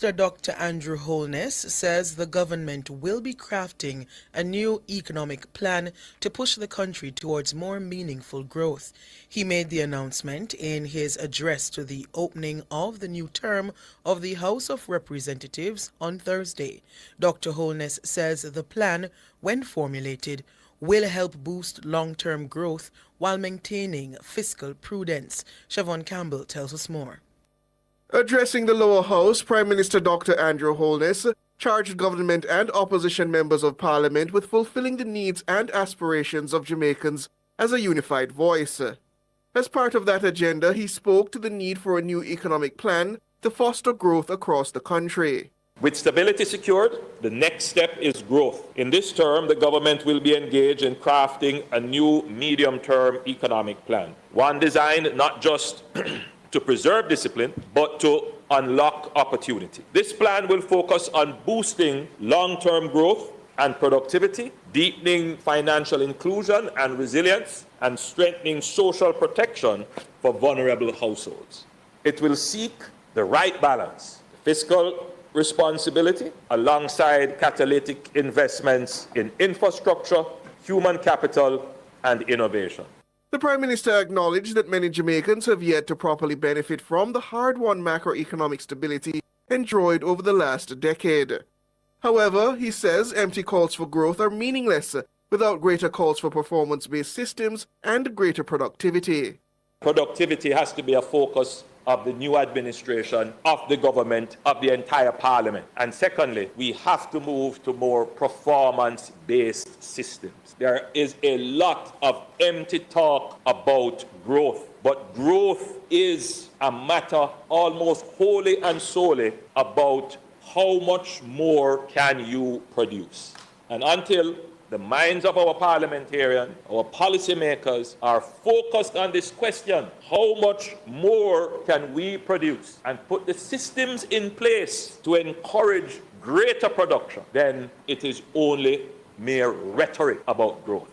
Dr. Andrew Holness says the government will be crafting a new economic plan to push the country towards more meaningful growth. He made the announcement in his address to the opening of the new term of the House of Representatives on Thursday. Dr. Holness says the plan, when formulated, will help boost long-term growth while maintaining fiscal prudence. Siobhan Campbell tells us more. Addressing the lower house, Prime Minister Dr. Andrew Holness charged government and opposition members of parliament with fulfilling the needs and aspirations of Jamaicans as a unified voice. As part of that agenda, he spoke to the need for a new economic plan to foster growth across the country. With stability secured, the next step is growth. In this term, the government will be engaged in crafting a new medium-term economic plan, one designed not just to preserve discipline, but to unlock opportunity. This plan will focus on boosting long-term growth and productivity, deepening financial inclusion and resilience, and strengthening social protection for vulnerable households. It will seek the right balance, fiscal responsibility, alongside catalytic investments in infrastructure, human capital, and innovation. The Prime Minister acknowledged that many Jamaicans have yet to properly benefit from the hard-won macroeconomic stability enjoyed over the last decade. However, he says empty calls for growth are meaningless without greater calls for performance-based systems and greater productivity. Productivity has to be a focus of the new administration, of the government, of the entire parliament. And secondly, we have to move to more performance-based systems. There is a lot of empty talk about growth, but growth is a matter almost wholly and solely about how much more can you produce. And until the minds of our parliamentarians, our policymakers are focused on this question, how much more can we produce, and put the systems in place to encourage greater production, then it is only mere rhetoric about growth.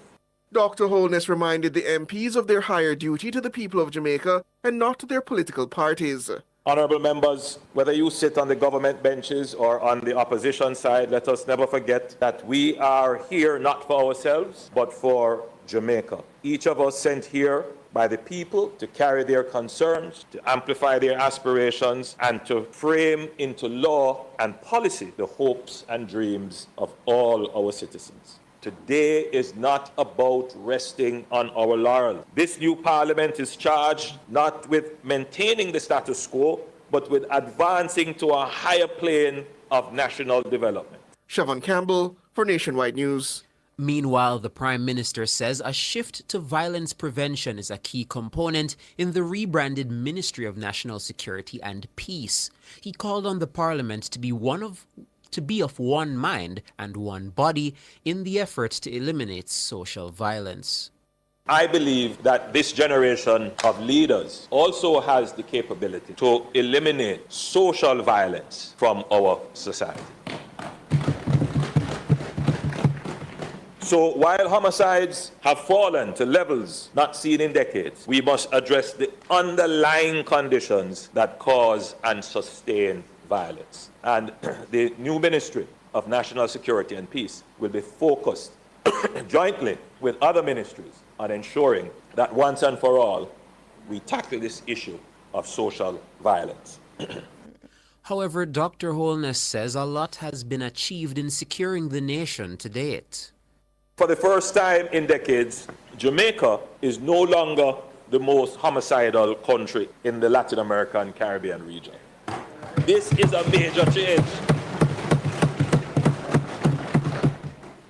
Dr. Holness reminded the MPs of their higher duty to the people of Jamaica and not to their political parties. Honourable members, whether you sit on the government benches or on the opposition side, let us never forget that we are here not for ourselves, but for Jamaica. Each of us sent here by the people to carry their concerns, to amplify their aspirations, and to frame into law and policy the hopes and dreams of all our citizens. Today is not about resting on our laurels. This new parliament is charged not with maintaining the status quo, but with advancing to a higher plane of national development. Siobhan Campbell for Nationwide News. Meanwhile, the Prime Minister says a shift to violence prevention is a key component in the rebranded Ministry of National Security and Peace. He called on the Parliament to be of one mind and one body in the effort to eliminate social violence. I believe that this generation of leaders also has the capability to eliminate social violence from our society. So while homicides have fallen to levels not seen in decades, we must address the underlying conditions that cause and sustain violence. And the new Ministry of National Security and Peace will be focused jointly with other ministries on ensuring that once and for all, we tackle this issue of social violence. However, Dr. Holness says a lot has been achieved in securing the nation to date. For the first time in decades, Jamaica is no longer the most homicidal country in the Latin American Caribbean region. This is a major change.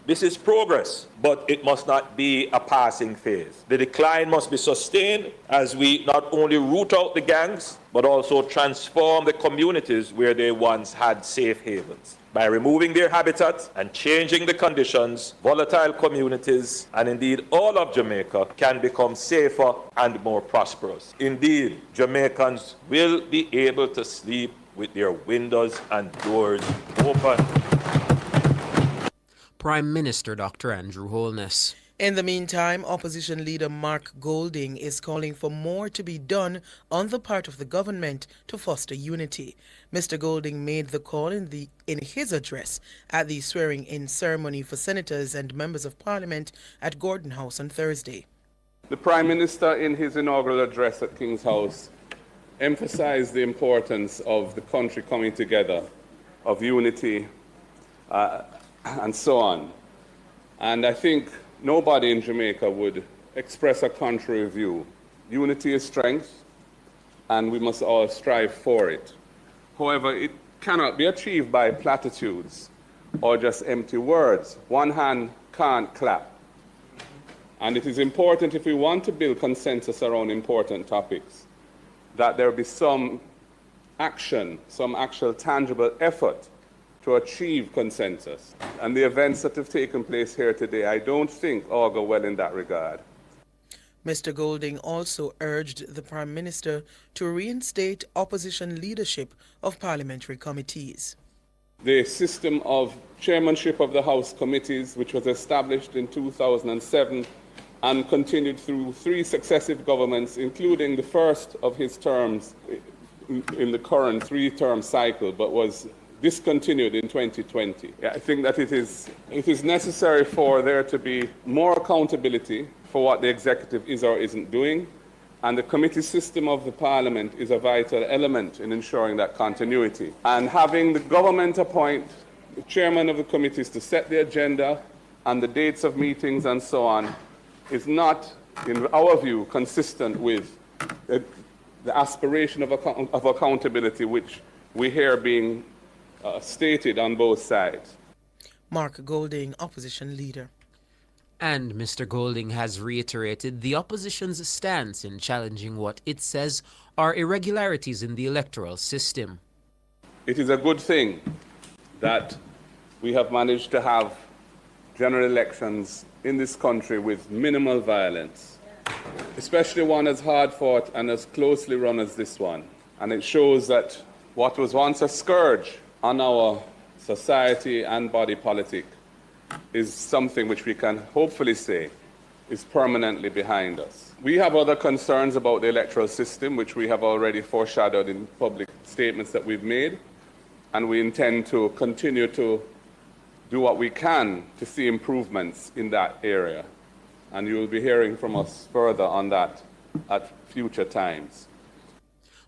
This is progress, but it must not be a passing phase. The decline must be sustained as we not only root out the gangs, but also transform the communities where they once had safe havens. By removing their habitat and changing the conditions, volatile communities, and indeed all of Jamaica, can become safer and more prosperous. Indeed, Jamaicans will be able to sleep with their windows and doors open. Prime Minister Dr. Andrew Holness. In the meantime, opposition leader Mark Golding is calling for more to be done on the part of the government to foster unity. Mr. Golding made the call in his address at the swearing-in ceremony for senators and members of parliament at Gordon House on Thursday. The Prime Minister, in his inaugural address at King's House, emphasized the importance of the country coming together, of unity, and so on. And I think nobody in Jamaica would express a contrary view. Unity is strength, and we must all strive for it. However, it cannot be achieved by platitudes or just empty words. One hand can't clap. And it is important, if we want to build consensus around important topics, that there be some action, some actual tangible effort to achieve consensus. And the events that have taken place here today, I don't think augur well in that regard. Mr. Golding also urged the Prime Minister to reinstate opposition leadership of parliamentary committees. The system of chairmanship of the House committees, which was established in 2007 and continued through 3 successive governments, including the first of his terms in the current 3-term cycle, but was discontinued in 2020. I think that it is necessary for there to be more accountability for what the executive is or isn't doing, and the committee system of the parliament is a vital element in ensuring that continuity. And having the government appoint the chairman of the committees to set the agenda and the dates of meetings and so on is not, in our view, consistent with the aspiration of accountability which we hear being stated on both sides. Mark Golding, opposition leader. And Mr. Golding has reiterated the opposition's stance in challenging what it says are irregularities in the electoral system. It is a good thing that we have managed to have general elections in this country with minimal violence, especially one as hard fought and as closely run as this one. And it shows that what was once a scourge on our society and body politic is something which we can hopefully say is permanently behind us. We have other concerns about the electoral system, which we have already foreshadowed in public statements that we've made, and we intend to continue to do what we can to see improvements in that area. And you will be hearing from us further on that at future times.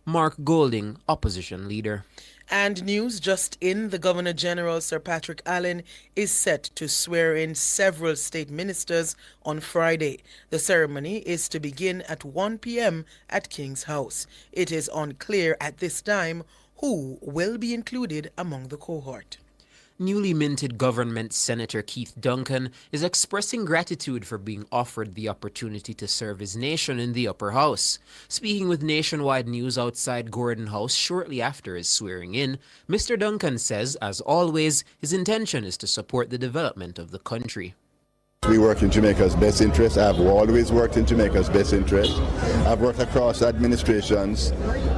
Mark Golding, opposition leader. And news just in, the Governor-General, Sir Patrick Allen, is set to swear in several state ministers on Friday. The ceremony is to begin at 1 p.m. at King's House. It is unclear at this time who will be included among the cohort. Newly minted Government Senator Keith Duncan is expressing gratitude for being offered the opportunity to serve his nation in the upper house. Speaking with Nationwide News outside Gordon House shortly after his swearing in, Mr. Duncan says, as always, his intention is to support the development of the country. We work in Jamaica's best interest. I've always worked in Jamaica's best interest. I've worked across administrations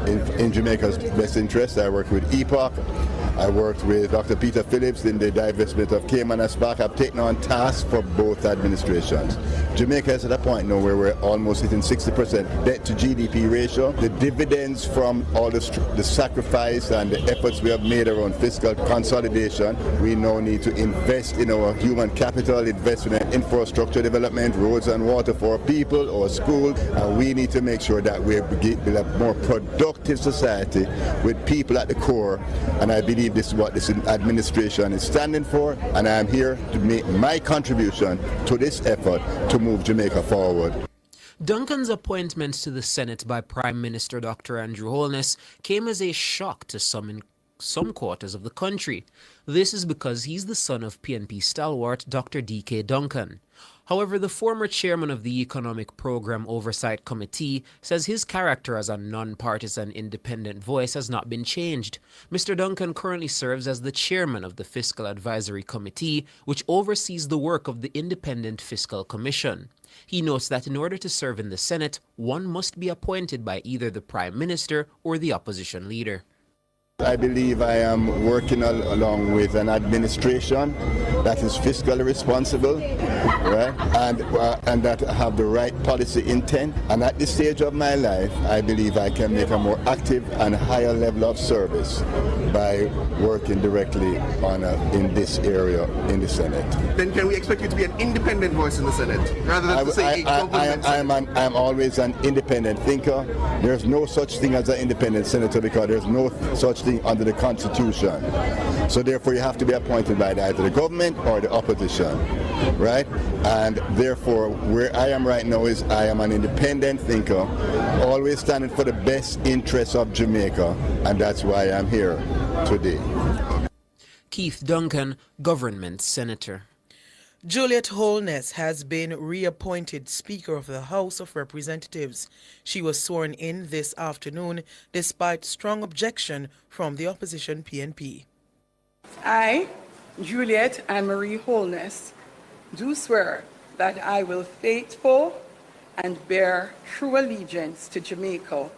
in Jamaica's best interest. I worked with EPOC. I worked with Dr. Peter Phillips in the divestment of Cayman and Spark. I've taken on tasks for both administrations. Jamaica is at a point now where we're almost hitting 60% debt to GDP ratio. The dividends from all the sacrifice and the efforts we have made around fiscal consolidation, we now need to invest in our human capital, investment in infrastructure development, roads and water for our people, our schools, and we need to make sure that we build a more productive society with people at the core, and I believe this is what this administration is standing for, and I am here to make my contribution to this effort to move Jamaica forward. Duncan's appointment to the Senate by Prime Minister Dr. Andrew Holness came as a shock to some in some quarters of the country. This is because he's the son of PNP stalwart Dr. D.K. Duncan. However, the former chairman of the Economic Program Oversight Committee says his character as a non-partisan independent voice has not been changed. Mr. Duncan currently serves as the chairman of the Fiscal Advisory Committee, which oversees the work of the Independent Fiscal Commission. He notes that in order to serve in the Senate, one must be appointed by either the Prime Minister or the opposition leader. I believe I am working along with an administration that is fiscally responsible, right, and that have the right policy intent. And at this stage of my life, I believe I can make a more active and higher level of service by working directly in this area in the Senate. Then can we expect you to be an independent voice in the Senate, rather than to say a government Senate? I'm always an independent thinker. There's no such thing as an independent senator because there's no such thing under the Constitution. So therefore you have to be appointed by either the government or the opposition, right? And therefore where I am right now is I am an independent thinker, always standing for the best interests of Jamaica, and that's why I'm here today. Keith Duncan, Government Senator. Juliet Holness has been reappointed Speaker of the House of Representatives. She was sworn in this afternoon despite strong objection from the opposition PNP. I, Juliet Anne-Marie Holness, do swear that I will faithful and bear true allegiance to Jamaica,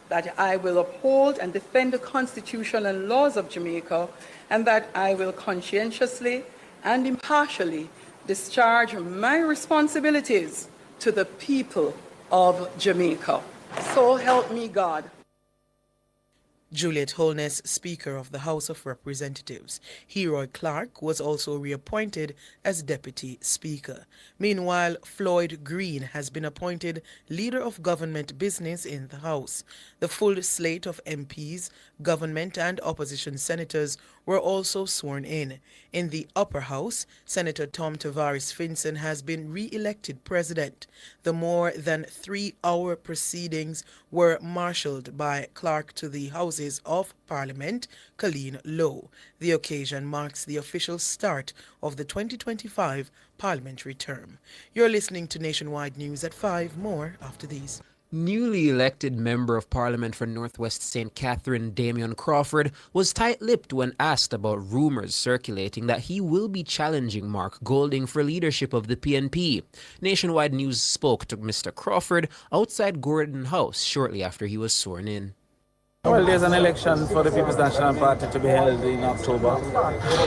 that I will uphold and defend the Constitution and laws of Jamaica, and that I will conscientiously and impartially discharge my responsibilities to the people of Jamaica. So help me God. Juliet Holness, Speaker of the House of Representatives. Heroy Clark was also reappointed as Deputy Speaker. Meanwhile, Floyd Green has been appointed Leader of Government Business in the House. The full slate of MPs, government and opposition senators were also sworn in. In the upper house, Senator Tom Tavares Finson has been re-elected president. The more than 3-hour proceedings were marshaled by Clark to the Houses of Parliament, Colleen Lowe. The occasion marks the official start of the 2025 parliamentary term. You're listening to Nationwide News at 5. More after these. Newly elected Member of Parliament for Northwest St. Catherine, Damien Crawford, was tight-lipped when asked about rumours circulating that he will be challenging Mark Golding for leadership of the PNP. Nationwide News spoke to Mr. Crawford outside Gordon House shortly after he was sworn in. Well, there's an election for the People's National Party to be held in October.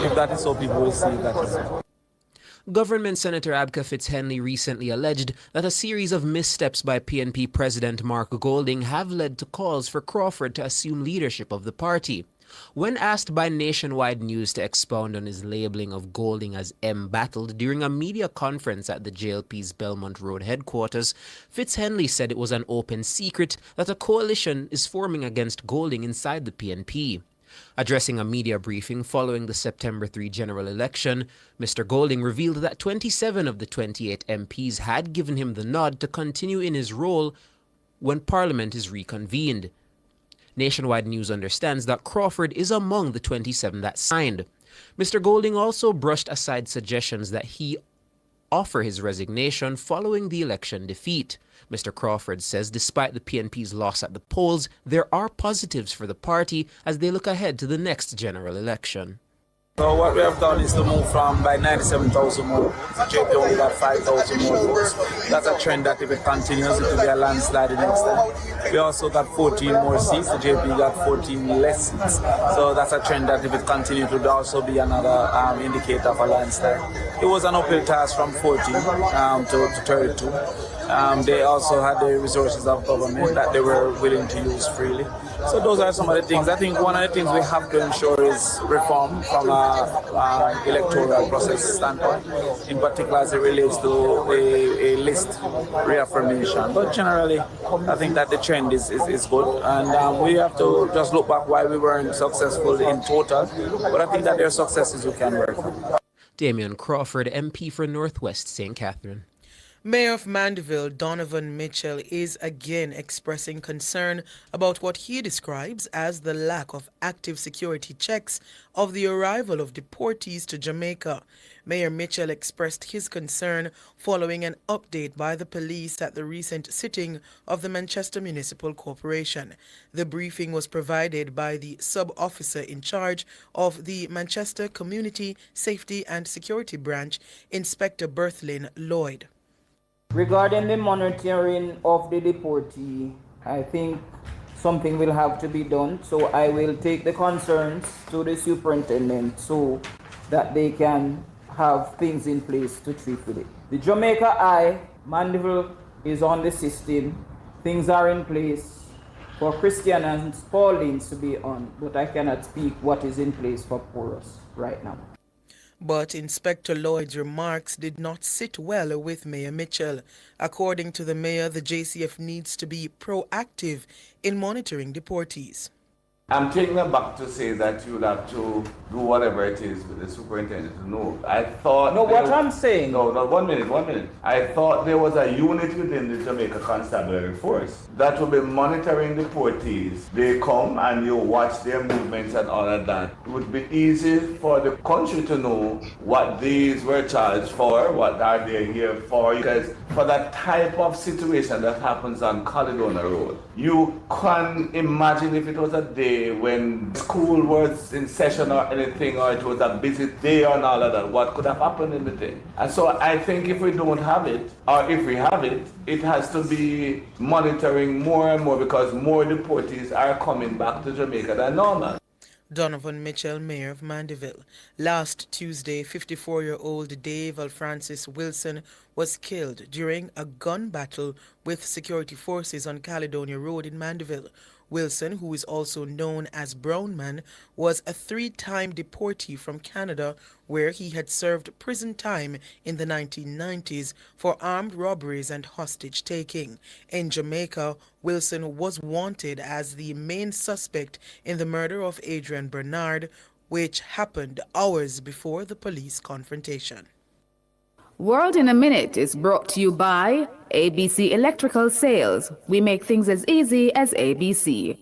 If that is so, people will see that as well. Government Senator Abka Fitzhenley recently alleged that a series of missteps by PNP President Mark Golding have led to calls for Crawford to assume leadership of the party. When asked by Nationwide News to expound on his labeling of Golding as embattled during a media conference at the JLP's Belmont Road headquarters, Fitzhenley said it was an open secret that a coalition is forming against Golding inside the PNP. Addressing a media briefing following the September 3 general election, Mr. Golding revealed that 27 of the 28 MPs had given him the nod to continue in his role when Parliament is reconvened. Nationwide News understands that Crawford is among the 27 that signed. Mr. Golding also brushed aside suggestions that he offer his resignation following the election defeat. Mr. Crawford says despite the PNP's loss at the polls, there are positives for the party as they look ahead to the next general election. So what we have done is to move from by 97,000 more votes. JP only got 5,000 more votes. That's a trend that if it continues, it will be a landslide the next time. We also got 14 more seats. The JP got 14 less seats. So that's a trend that if it continues, it would also be another indicator of a landslide. It was an uphill task from 14 to 32. They also had the resources of government that they were willing to use freely. So those are some of the things. I think one of the things we have to ensure is reform from an electoral process standpoint, in particular as it relates to a list reaffirmation. But generally, I think that the trend is good, and we have to just look back why we weren't successful in total. But I think that there are successes we can work on. Damien Crawford, MP for Northwest St. Catherine. Mayor of Mandeville, Donovan Mitchell, is again expressing concern about what he describes as the lack of active security checks of the arrival of deportees to Jamaica. Mayor Mitchell expressed his concern following an update by the police at the recent sitting of the Manchester Municipal Corporation. The briefing was provided by the sub-officer in charge of the Manchester Community Safety and Security Branch, Inspector Berthlyn Lloyd. Regarding the monitoring of the deportee, I think something will have to be done. So I will take the concerns to the superintendent so that they can have things in place to treat with it. The Jamaica Eye, Mandeville is on the system. Things are in place for Christian and Pauline to be on, but I cannot speak what is in place for Porus right now. But Inspector Lloyd's remarks did not sit well with Mayor Mitchell. According to the mayor, the JCF needs to be proactive in monitoring deportees. I'm taking them back to say that you'll have to do whatever it is with the superintendent to know. I thought... No, what I'm saying... No, 1 minute. I thought there was a unit within the Jamaica Constabulary Force that will be monitoring deportees. They come and you watch their movements and all of that. It would be easy for the country to know what these were charged for, what are they here for. Because for that type of situation that happens on Caledonia Road, you can imagine if it was a day when school was in session or anything, or it was a busy day and all of that, what could have happened in the day. And so I think if we don't have it, or if we have it, it has to be monitoring more and more, because more deportees are coming back to Jamaica than normal. Donovan Mitchell, Mayor of Mandeville. Last Tuesday, 54-year-old Dave Alfrancis Wilson was killed during a gun battle with security forces on Caledonia Road in Mandeville. Wilson, who is also known as Brown Man, was a 3-time deportee from Canada, where he had served prison time in the 1990s for armed robberies and hostage-taking. In Jamaica, Wilson was wanted as the main suspect in the murder of Adrian Bernard, which happened hours before the police confrontation. World in a Minute is brought to you by ABC Electrical Sales. We make things as easy as ABC.